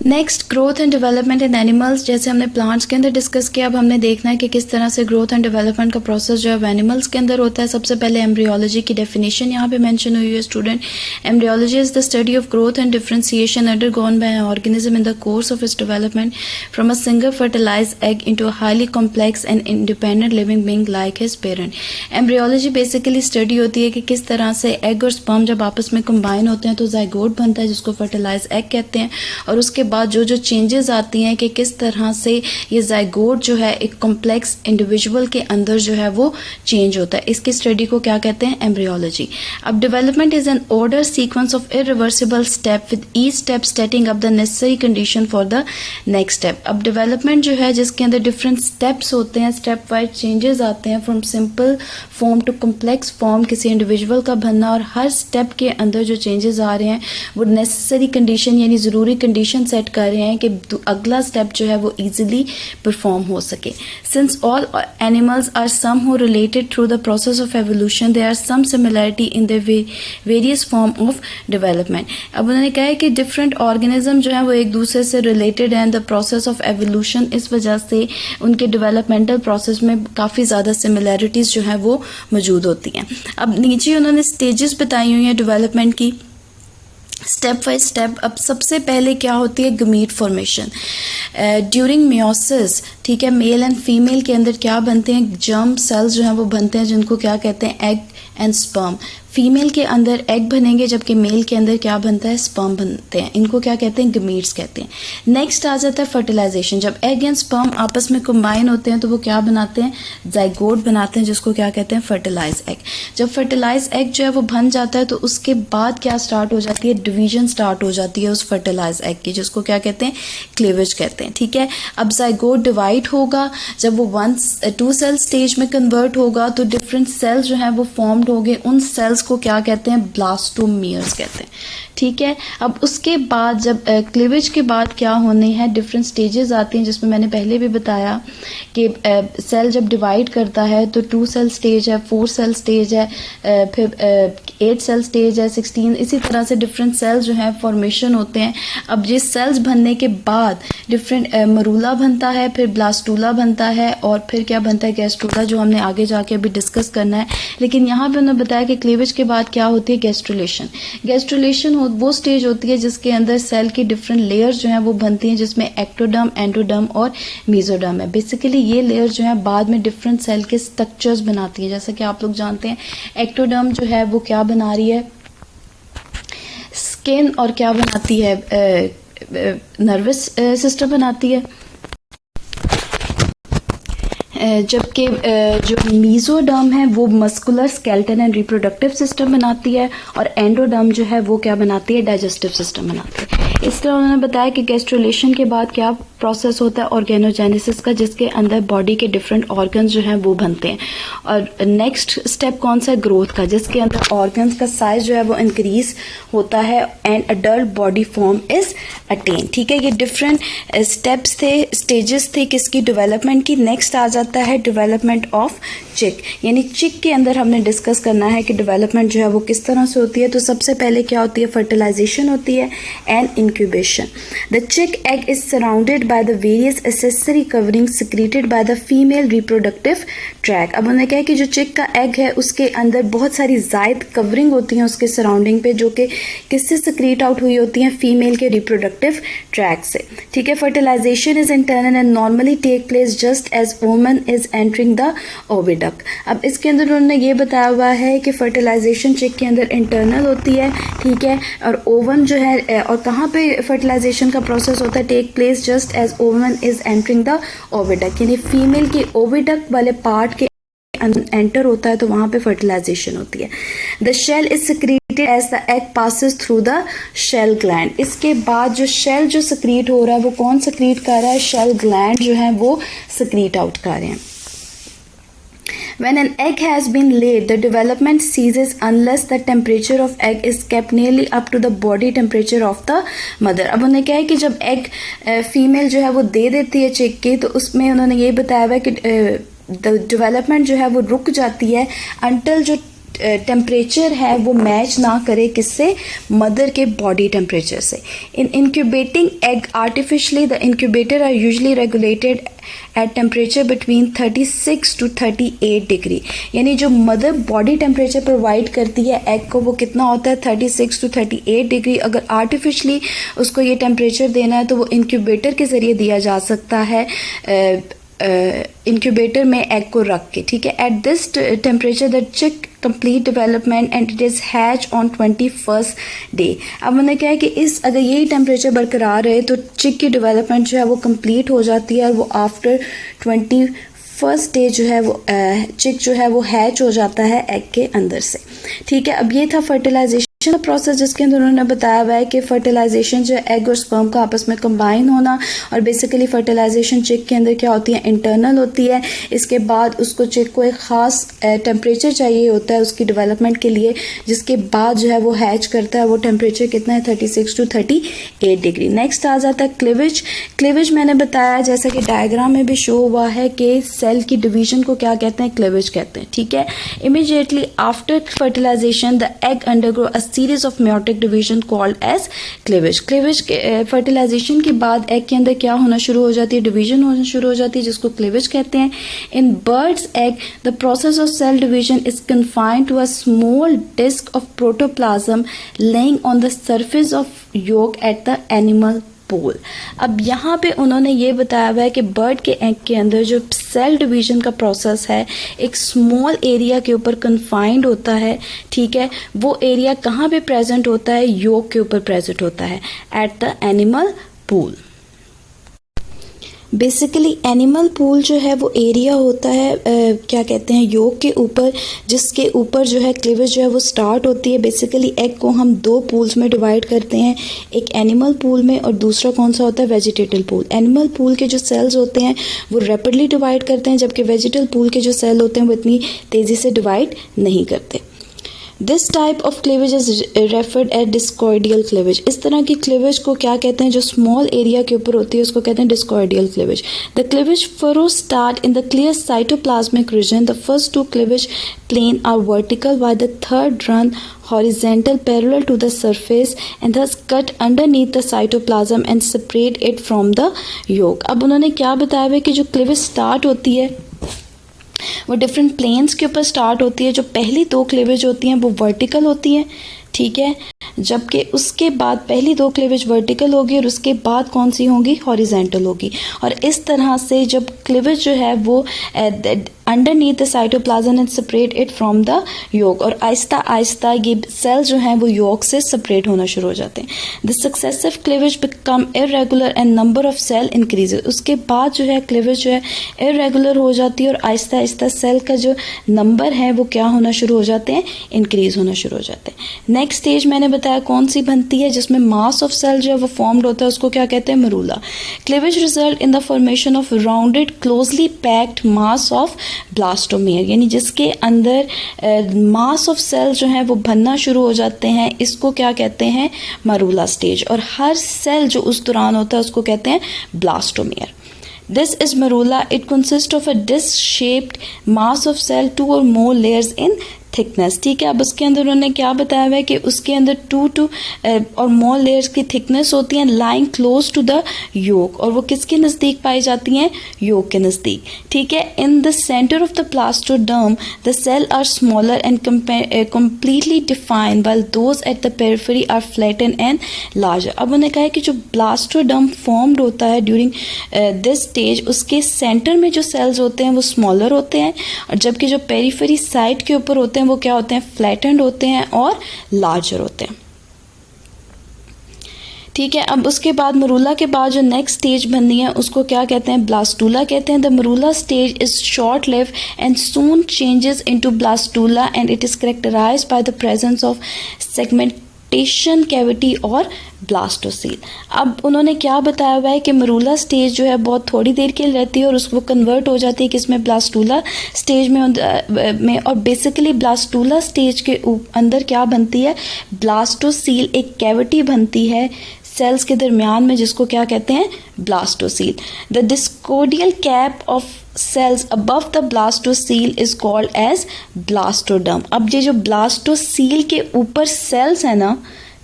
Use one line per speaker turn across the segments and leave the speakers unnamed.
Next growth and development in animals, जैसे हमने plants के अंदर डिस्कस किया, अब हमने देखना है कि किस तरह से ग्रोथ एंड डेवलपमेंट का प्रोसेस जो है एनिमल्स के अंदर होता है। सबसे पहले एम्ब्रियोलॉजी की डेफिनेशन यहाँ पे मेंशन हुई है student. Embryology is the study of growth and differentiation undergone by an organism in the course of its development from a single fertilised egg into a highly complex and independent living being like his parent. Embryology basically study होती है कि किस तरह से egg और sperm जब आपस में कंबाइन होते हैं तो जाइगोट बनता है, जिसको फर्टिलाइज एग कहते हैं, और उसके बाद जो चेंजेस आती हैं कि किस तरह से ये जाइगोट जो है एक कॉम्प्लेक्स इंडिविजुअल के अंदर जो है वो चेंज होता है। इसकी स्टडी को क्या कहते हैं? एम्ब्रियोलॉजी। अब development is an order sequence of irreversible step with each step setting up the necessary condition for the next step. अब डेवलपमेंट जो है जिसके अंदर डिफरेंट स्टेप्स होते हैं, स्टेप वाइज चेंजेस आते हैं from simple form to complex form, किसी इंडिविजुअल का बनना, और हर स्टेप के अंदर जो चेंजेस आ रहे हैं वो नेसेसरी कंडीशन यानी ज़रूरी कंडीशन सेट कर रहे हैं कि अगला स्टेप जो है वो इजीली परफॉर्म हो सके। Since all animals are somehow related through the process of evolution, there are some similarity in the various form of development. अब उन्होंने कहा है कि डिफरेंट ऑर्गेनिज्म जो है वो एक दूसरे से रिलेटेड हैं द प्रोसेस ऑफ एवोल्यूशन, इस वजह से उनके डेवलपमेंटल प्रोसेस में काफ़ी ज़्यादा सिमिलरिटीज़ जो है वो मौजूद होती हैं। अब नीचे उन्होंने स्टेजेस बताई हुई हैं डेवलपमेंट की स्टेप बाय स्टेप। अब सबसे पहले क्या होती है? गमीट फॉर्मेशन ड्यूरिंग मियोसिस, ठीक है, मेल एंड फीमेल के अंदर क्या बनते हैं? जर्म सेल्स जो हैं वो बनते हैं, जिनको क्या कहते हैं? Egg and sperm. फीमेल के अंदर एग बनेंगे, जबकि मेल के अंदर क्या बनता है? स्पर्म बनते हैं। इनको क्या कहते हैं? गमीट्स कहते हैं। नेक्स्ट आ जाता है फर्टिलाइजेशन। जब एग एंड स्पर्म आपस में कंबाइन होते हैं तो वो क्या बनाते हैं? जाइगोट बनाते हैं, जिसको क्या कहते हैं? Fertilize egg. जब फर्टिलाइज एग जो है वो बन जाता है तो उसके बाद क्या स्टार्ट हो जाती है? डिवीजन स्टार्ट हो जाती है उस फर्टिलाइज एग की, जिसको क्या कहते हैं? क्लीवेज कहते हैं। ठीक है, अब जाइगोट डिवाइड होगा, जब वो 2 सेल स्टेज में कन्वर्ट होगा तो डिफरेंट सेल्स जो है वो फॉर्म्ड हो गए। उन सेल्स को क्या कहते हैं? ब्लास्टोमियर्स कहते हैं। ठीक है, अब उसके बाद जब क्लीवेज के बाद क्या होने हैं? डिफरेंट स्टेजेस आती हैं, जिसमें मैंने पहले भी बताया कि सेल जब डिवाइड करता है तो 2 सेल स्टेज है, 4 सेल स्टेज है, फिर 8 सेल स्टेज है, 16, इसी तरह से डिफरेंट सेल्स जो है फॉर्मेशन होते हैं। अब ये सेल्स बनने के बाद डिफरेंट मरूला बनता है, फिर ब्लास्टूला बनता है, और फिर क्या बनता है? गैस्ट्रूला, जो हमने आगे जाके अभी डिस्कस करना है। लेकिन यहाँ पे उन्होंने बताया कि क्लीवेज के बाद क्या होती है? गैस्ट्रुलेशन। गैस्ट्रुलेशन वो स्टेज होती है जिसके अंदर सेल की डिफरेंट लेयर्स जो हैं वो बनती हैं, जिसमें एक्टोडर्म, एंडोडर्म और मेसोडर्म है। बेसिकली ये लेयर जो है बाद में डिफरेंट सेल के स्ट्रक्चर्स बनाती है। जैसा कि आप लोग जानते हैं एक्टोडर्म जो है वो क्या बना रही है? स्किन, और क्या बनाती है? नर्वस सिस्टम बनाती है। जबकि जो मीजोडर्म है वो muscular skeleton and reproductive system बनाती है, और एंडोडर्म जो है वो क्या बनाती है? डाइजेस्टिव सिस्टम बनाती है। इस तरह उन्होंने बताया कि गैस्ट्रुलेशन के बाद क्या प्रोसेस होता है? ऑर्गेनोजेनेसिस का, जिसके अंदर बॉडी के डिफरेंट ऑर्गन्स जो हैं वो बनते हैं। और नेक्स्ट स्टेप कौन सा है? ग्रोथ का, जिसके अंदर ऑर्गन्स का साइज जो है वो इंक्रीज होता है and adult body form is attain. ठीक है, ये डिफरेंट स्टेप्स थे, स्टेजेस थे किसकी? डेवलपमेंट की। नेक्स्ट आ जाता है डेवलपमेंट ऑफ चिक, यानी चिक के अंदर हमने डिस्कस करना है कि डेवलपमेंट जो है वो किस तरह से होती है। तो सबसे पहले क्या होती है? फर्टिलाइजेशन होती है एंड इंक्यूबेशन। द चिक egg is surrounded by the various accessory coverings secreted by the female reproductive tract। अब उन्होंने कहा कि जो चिक का एग है उसके अंदर बहुत सारी जायद कवरिंग होती हैं उसके सराउंडिंग पे, जो कि किससे सिक्रीट आउट हुई होती हैं? फीमेल के रिप्रोडक्टिव ट्रैक से। ठीक है, fertilisation is internal and normally take place just as woman is entering the oviduct. अब इसके अंदर उन्होंने ये बताया हुआ है कि फर्टिलाइजेशन चिक के अंदर इंटरनल होती है, ठीक है, और ओवम जो है, और कहाँ पे फर्टिलाइजेशन का प्रोसेस होता है? Take place just as ovum is entering the oviduct, यानी फीमेल के ओविडक्ट वाले पार्ट के एंटर होता है तो वहां पे फर्टिलाइजेशन होती है। The shell is secreted as the egg passes through the shell gland. इसके बाद जो शेल जो सिक्रीट हो रहा है वो कौन सिक्रीट कर रहा है? शेल ग्लैंड जो है वो सिक्रीट आउट कर रहे हैं। When an egg has been laid, the development ceases unless the temperature of egg is kept nearly up to the body temperature of the mother। अब उन्होंने क्या है कि जब एग फीमेल जो है वो दे देती है चिक की, तो उसमें उन्होंने ये बताया हुआ है कि डेवलपमेंट जो है वो रुक जाती है अनटिल जो टेम्परेचर है वो मैच ना करे किससे, मदर के बॉडी टेम्परेचर से। In incubating egg artificially the incubator are usually regulated at temperature between 36 to 38 degree. यानी जो मदर बॉडी टेम्परेचर प्रोवाइड करती है एग को वो कितना होता है 36 to 38 डिग्री। अगर आर्टिफिशली उसको ये टेम्परेचर देना है तो वो इंक्यूबेटर के ज़रिए दिया जा सकता है, इंक्यूबेटर में एग को रख के, ठीक है। एट दिस टेम्परेचर द चिक complete development and it is hatch on 21st day. अब मैंने कहा है कि इस अगर यही टेम्परेचर बरकरार रहे तो चिक की डेवलपमेंट जो है वो कंप्लीट हो जाती है और वो आफ्टर 21st डे जो है वो चिक जो है वो हैच हो जाता है एग के अंदर से, ठीक है। अब ये था फर्टिलाइजेशन का प्रोसेस जिसके अंदर उन्होंने बताया हुआ है कि फर्टिलाइजेशन जो एग और स्पर्म का आपस में कंबाइन होना, और बेसिकली फर्टिलाइजेशन चिक के अंदर क्या होती है, इंटरनल होती है। इसके बाद उसको चिक को एक ख़ास टेम्परेचर चाहिए होता है उसकी डेवलपमेंट के लिए, जिसके बाद जो है वो हैच करता है। वो टेम्परेचर कितना है 36 to 38 डिग्री। नेक्स्ट आ जाता है क्लीवेज। क्लीवेज मैंने बताया जैसा कि डायग्राम में भी शो हुआ है कि सेल की डिवीजन को क्या कहते हैं, क्लीवेज कहते हैं, ठीक है। Immediately after fertilisation the egg undergo a series of meiotic division called as cleavage. Cleavage के फर्टिलाइजेशन के बाद एग के अंदर क्या होना शुरू हो जाती है, डिवीजन होना शुरू हो जाती है, जिसको क्लीवेज कहते हैं। In birds egg the process of cell division is confined to a small disc of protoplasm laying on the surface of yolk at the animal pole. अब यहाँ पे उन्होंने ये बताया हुआ है कि बर्ड के एग के अंदर जो सेल डिवीजन का प्रोसेस है एक स्मॉल एरिया के ऊपर कन्फाइंड होता है, ठीक है। वो एरिया कहाँ पे प्रेजेंट होता है, योक के ऊपर प्रेजेंट होता है, eight the animal pool. Basically animal pool जो है वो एरिया होता है क्या कहते हैं, योक के ऊपर, जिसके ऊपर जो है क्लीवेज जो है वो स्टार्ट होती है। बेसिकली एग को हम दो पूल्स में डिवाइड करते हैं, एक एनिमल पूल में और दूसरा कौन सा होता है, वेजिटेबल पूल। एनिमल पूल के जो सेल्स होते हैं वो रैपिडली डिवाइड करते हैं, जबकि वेजिटेबल पूल के जो सेल होते हैं वो इतनी तेज़ी से डिवाइड नहीं करते। This type of cleavage is referred at discoidal cleavage. इस तरह की क्लीवेज को क्या कहते हैं, जो स्मॉल एरिया के ऊपर होती है उसको कहते हैं discoidal cleavage. The cleavage furrow start in the clear cytoplasmic region. The first two cleavage plane are vertical while the third run horizontal parallel to the surface and thus cut underneath the cytoplasm and separate it from the yolk। अब उन्होंने क्या बताया है कि जो cleavage start होती है वो डिफरेंट प्लेन्स के ऊपर स्टार्ट होती है। जो पहली दो क्लीवेज होती हैं वो वर्टिकल होती हैं, ठीक है, जबकि उसके बाद पहली दो क्लीवेज वर्टिकल होगी और उसके बाद कौन सी होगी, हॉरिजेंटल होगी। और इस तरह से जब क्लीवेज जो है वो underneath the cytoplasm and separate it from the yolk, और आहिस्ता आहिस्ता ये सेल जो हैं वो योक से सेपरेट होना शुरू हो जाते हैं। The successive cleavage become irregular and number of cell increases. उसके बाद जो है क्लीवेज जो है इरेगुलर हो जाती है और आहिस्ता आहिस्ता सेल का जो नंबर है वो क्या होना शुरू हो जाते हैं, इंक्रीज होना शुरू हो जाते हैं। नेक्स्ट स्टेज मैंने बताया कौन सी बनती है, जिसमें मास ऑफ सेल जो है वो फॉर्म्ड होता है, उसको क्या कहते हैं, मरूला। Cleavage result in the formation of rounded closely packed mass of blastomere, यानी जिसके अंदर मास ऑफ सेल जो है वो बनना शुरू हो जाते हैं, इसको क्या कहते हैं, मरूला स्टेज। और हर सेल जो उस दौरान होता है उसको कहते हैं blastomere. This is marula. It consists of a disc-shaped mass of cell, 2 or more layers in thickness, ठीक है। अब उसके अंदर उन्होंने क्या बताया हुआ है कि उसके अंदर 2 और मोर लेयर्स की थिकनेस होती हैं, lying close to the yolk, और वो किसके नज़दीक पाई जाती हैं, योक के नज़दीक, ठीक है। In the centre of the blastoderm the cell are smaller and completely defined while those at the periphery are flatten and larger. अब उन्होंने कहा है कि जो प्लास्टोडर्म फॉर्म्ड होता है ड्यूरिंग दिस स्टेज, उसके सेंटर में जो सेल्स होते हैं वो स्मॉलर होते हैं, और जबकि जो पेरिफेरी साइड के ऊपर होते हैं वो क्या होते हैं, फ्लैटेंड होते हैं और लार्जर होते हैं, ठीक है। अब उसके बाद मरूला के बाद जो नेक्स्ट स्टेज बननी है उसको क्या कहते हैं, ब्लास्टूला कहते हैं। The morula stage is short live and soon changes into blastula and it is characterised by the presence of segmentation cavity और ब्लास्टोसील। अब उन्होंने क्या बताया हुआ है कि मरूला स्टेज जो है बहुत थोड़ी देर के लिए रहती है और उसको कन्वर्ट हो जाती है किसमें, ब्लास्टूला स्टेज में और बेसिकली ब्लास्टूला स्टेज के अंदर क्या बनती है, ब्लास्टोसील एक कैविटी बनती है सेल्स के दरमियान में, जिसको क्या कहते हैं, blastocoel. The discoidal cap of cells above the blastocoel is called as blastoderm. अब ये जो ब्लास्टोसील के ऊपर सेल्स है ना,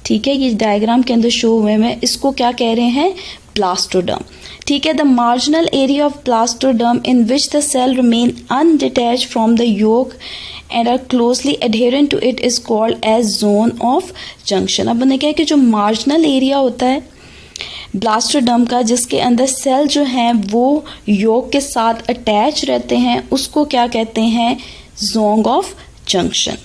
ठीक है, ये डायग्राम के अंदर शो हुए हैं, इसको क्या कह रहे हैं, ब्लास्टोडर्म। ठीक है, the marginal area of blastoderm in which the cell remain undetached from the yolk and are closely adherent to it is called as zone of junction. अब मैंने कहा कि जो मार्जिनल एरिया होता है ब्लास्टोडर्म का, जिसके अंदर सेल जो हैं वो योक के साथ अटैच रहते हैं, उसको क्या कहते हैं, जोन ऑफ जंक्शन।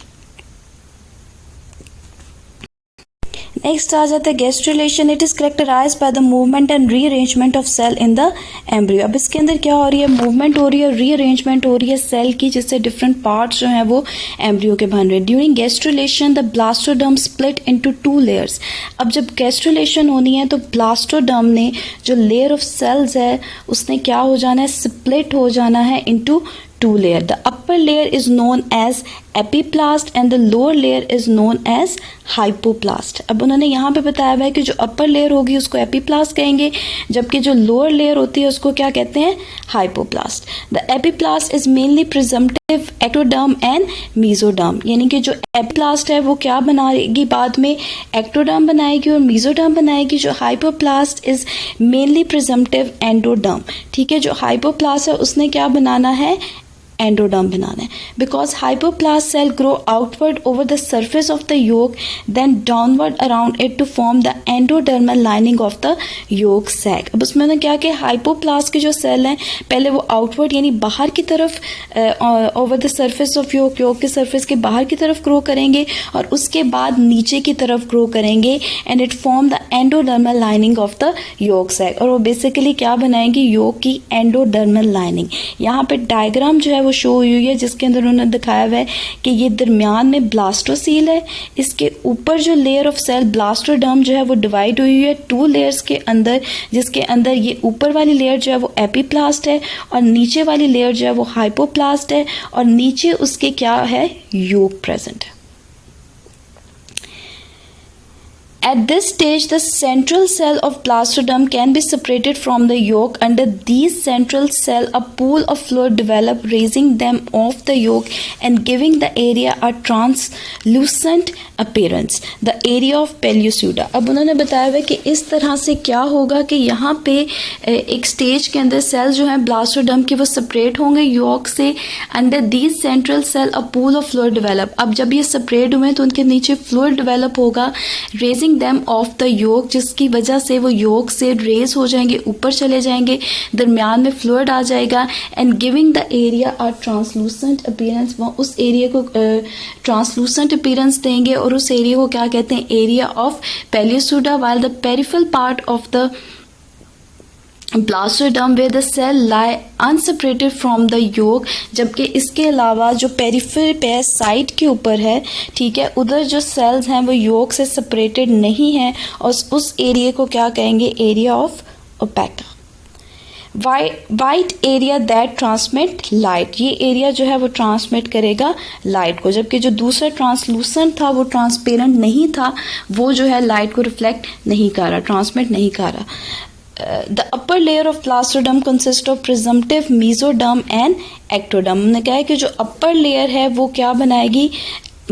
नेक्स्ट आ जाता है gastrulation. It is characterised by the movement and rearrangement of cell in the embryo. अब इसके अंदर क्या हो रही है, मूवमेंट हो रही है, रीअरेंजमेंट हो रही है सेल की, जिससे डिफरेंट पार्ट्स जो हैं वो एम्ब्रियो के बन रहे हैं। During gastrulation the blastoderm split into 2 layers. अब जब गैस्ट्रुलेशन होनी है तो ब्लास्टोडर्म ने जो लेयर ऑफ सेल्स है उसने क्या हो जाना है, स्प्लिट हो जाना है into 2 layer. The upper layer is known as epiblast and the lower layer is known as hypoblast. अब उन्होंने यहाँ पे बताया हुआ है कि जो अपर लेयर होगी उसको एपीप्लास्ट कहेंगे, जबकि जो लोअर लेयर होती है उसको क्या कहते हैं, hypoblast. The epiblast is mainly presumptive ectoderm and mesoderm, यानी कि जो एपीप्लास्ट है वो क्या बनाएगी, बाद में एक्टोडर्म बनाएगी और मीजोडर्म बनाएगी। जो हाइपोप्लास्ट इज मेनली प्रिजम्पटिव एंडोडर्म। ठीक है, जो हाइपोप्लास्ट है उसने क्या बनाना है, एंडोडर्म बनाना है। Because hypoblast cell grow outward over the surface of the yolk then downward around it to form the endodermal lining of the yolk sac. अब उसमें ना क्या कि हाइपोप्लास्ट के जो सेल हैं पहले वो आउटवर्ड यानी बाहर की तरफ ओवर द सर्फेस ऑफ योक, योक के सर्फेस के बाहर की तरफ ग्रो करेंगे और उसके बाद नीचे की तरफ ग्रो करेंगे and it form the endodermal lining of the yolk sac. और वो बेसिकली क्या बनाएंगे, योक की एंडोडर्मल लाइनिंग। यहाँ पे डायग्राम जो है शो हुई है जिसके अंदर उन्होंने दिखाया हुआ है कि ये दरमियान में ब्लास्टोसील है, इसके ऊपर जो लेयर ऑफ सेल ब्लास्टोडर्म जो है वो डिवाइड हुई है 2 लेयर्स के अंदर, जिसके अंदर ये ऊपर वाली लेयर जो है वो एपीप्लास्ट है और नीचे वाली लेयर जो है वो हाइपोप्लास्ट है और नीचे उसके क्या है, योक प्रेजेंट है। At this stage, the central cell of blastoderm can be separated from the yolk. Under these central cell, a pool of fluid develop, raising them off the yolk and giving the area a translucent appearance. The area of pellucida. अब उन्होंने बताया हुआ कि इस तरह से क्या होगा कि यहाँ पे एक स्टेज के अंदर सेल जो है ब्लास्टोडर्म के वो सेपरेट होंगे योक से। Under these central cell a pool of fluid develop. अब जब ये सेपरेट हुए तो उनके नीचे फ्लूइड डेवलप होगा, raising them off the yolk, जिसकी वजह से वो योक से रेज हो जाएंगे, ऊपर चले जाएंगे, दरमियान में फ्लूइड आ जाएगा and giving the area a translucent appearance. वो उस एरिया को ट्रांसलूसेंट अपीयरेंस देंगे और उस एरिया को क्या कहते हैं, area of pellucida. While the peripheral part of the blastoderm where the cell lie unseparated from the yolk, जबकि इसके अलावा जो पेरिफेरल पे साइड के ऊपर है, ठीक है, उधर जो सेल्स हैं वो योक से सेपरेटेड नहीं हैं और उस एरिया को क्या कहेंगे, area of ओपेका। White area that transmit light, ये एरिया जो है वो ट्रांसमिट करेगा लाइट को, जबकि जो दूसरा ट्रांसलूसेंट था वो ट्रांसपेरेंट नहीं था, वो जो है लाइट को रिफ्लेक्ट नहीं कर रहा, ट्रांसमिट नहीं कर रहा। The upper layer of blastoderm consists of presumptive mesoderm and ectoderm। हमने कहा है कि जो upper layer है वो क्या बनाएगी,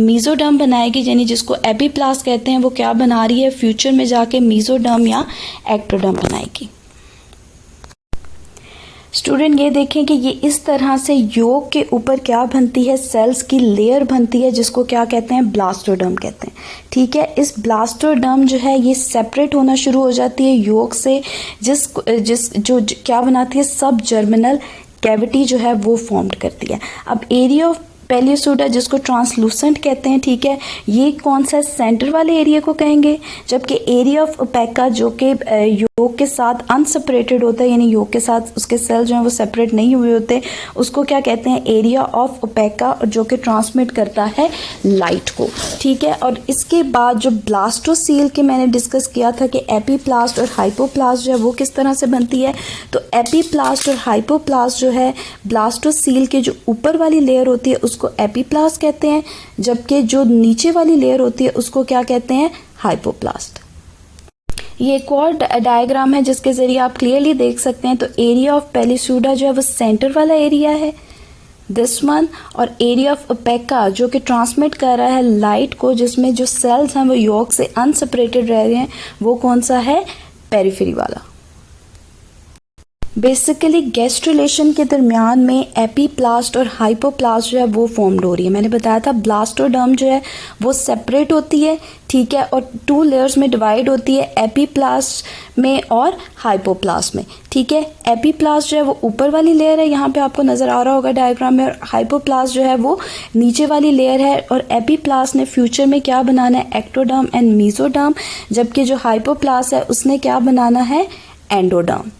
mesoderm बनाएगी, यानी जिसको एपीप्लास्ट कहते हैं वो क्या बना रही है, फ्यूचर में जाके mesoderm या ectoderm बनाएगी। स्टूडेंट ये देखें कि ये इस तरह से योक के ऊपर क्या बनती है, सेल्स की लेयर बनती है जिसको क्या कहते हैं, ब्लास्टोडर्म कहते हैं। ठीक है, इस ब्लास्टोडर्म जो है ये सेपरेट होना शुरू हो जाती है योक से, जो क्या बनाती है, सब जर्मिनल कैविटी जो है वो फॉर्म करती है। अब एरिया ऑफ पेल्यूसिडा जिसको ट्रांसलूसेंट कहते हैं, ठीक है, ये कौन सा सेंटर वाले एरिया को कहेंगे, जबकि एरिया ऑफ ओपेका जो कि योक के साथ अनसेपरेटेड होता है, यानी योक के साथ उसके सेल जो हैं वो सेपरेट नहीं हुए होते, उसको क्या कहते हैं, एरिया ऑफ ओपेका, जो कि ट्रांसमिट करता है लाइट को। ठीक है, और इसके बाद जो ब्लास्टोसील के मैंने डिस्कस किया था कि एपीप्लास्ट और हाइपोप्लास्ट जो है वो किस तरह से बनती है, तो एपीप्लास्ट और हाइपोप्लास्ट जो है ब्लास्टोसील के जो ऊपर वाली लेयर होती है उसको एपीप्लास्ट कहते हैं, जबकि जो नीचे वाली लेयर होती है उसको क्या कहते हैं, हाइपोप्लास्ट। ये एक और डायग्राम है जिसके ज़रिए आप क्लियरली देख सकते हैं। तो एरिया ऑफ पेलिसूडा जो है वो सेंटर वाला एरिया है, दिस वन, और एरिया ऑफ ओपेका जो कि ट्रांसमिट कर रहा है लाइट को, जिसमें जो सेल्स हैं वो यॉर्क से अनसेपरेटेड रह रहे हैं, वो कौन सा है, पेरिफेरी वाला। बेसिकली गेस्ट रिलेशन के दरमियान में एपीप्लास्ट और हाइपोप्लास्ट जो है वो फॉर्म्ड हो रही है। मैंने बताया था ब्लास्टोडर्म जो है वो सेपरेट होती है, ठीक है, और 2 लेयर्स में डिवाइड होती है, एपीप्लास्ट में और हाइपोप्लास्ट में, ठीक है। एपीप्लास्ट जो है वो ऊपर वाली लेयर है, यहाँ पे आपको नज़र आ रहा होगा डायग्राम में, और हाइपोप्लास्ट जो है वो नीचे वाली लेयर है। और एपीप्लास्ट ने फ्यूचर में क्या बनाना है, एक्टोडर्म एंड मीजोडर्म, जबकि जो हाइपोप्लास्ट है उसने क्या बनाना है, एंडोडर्म।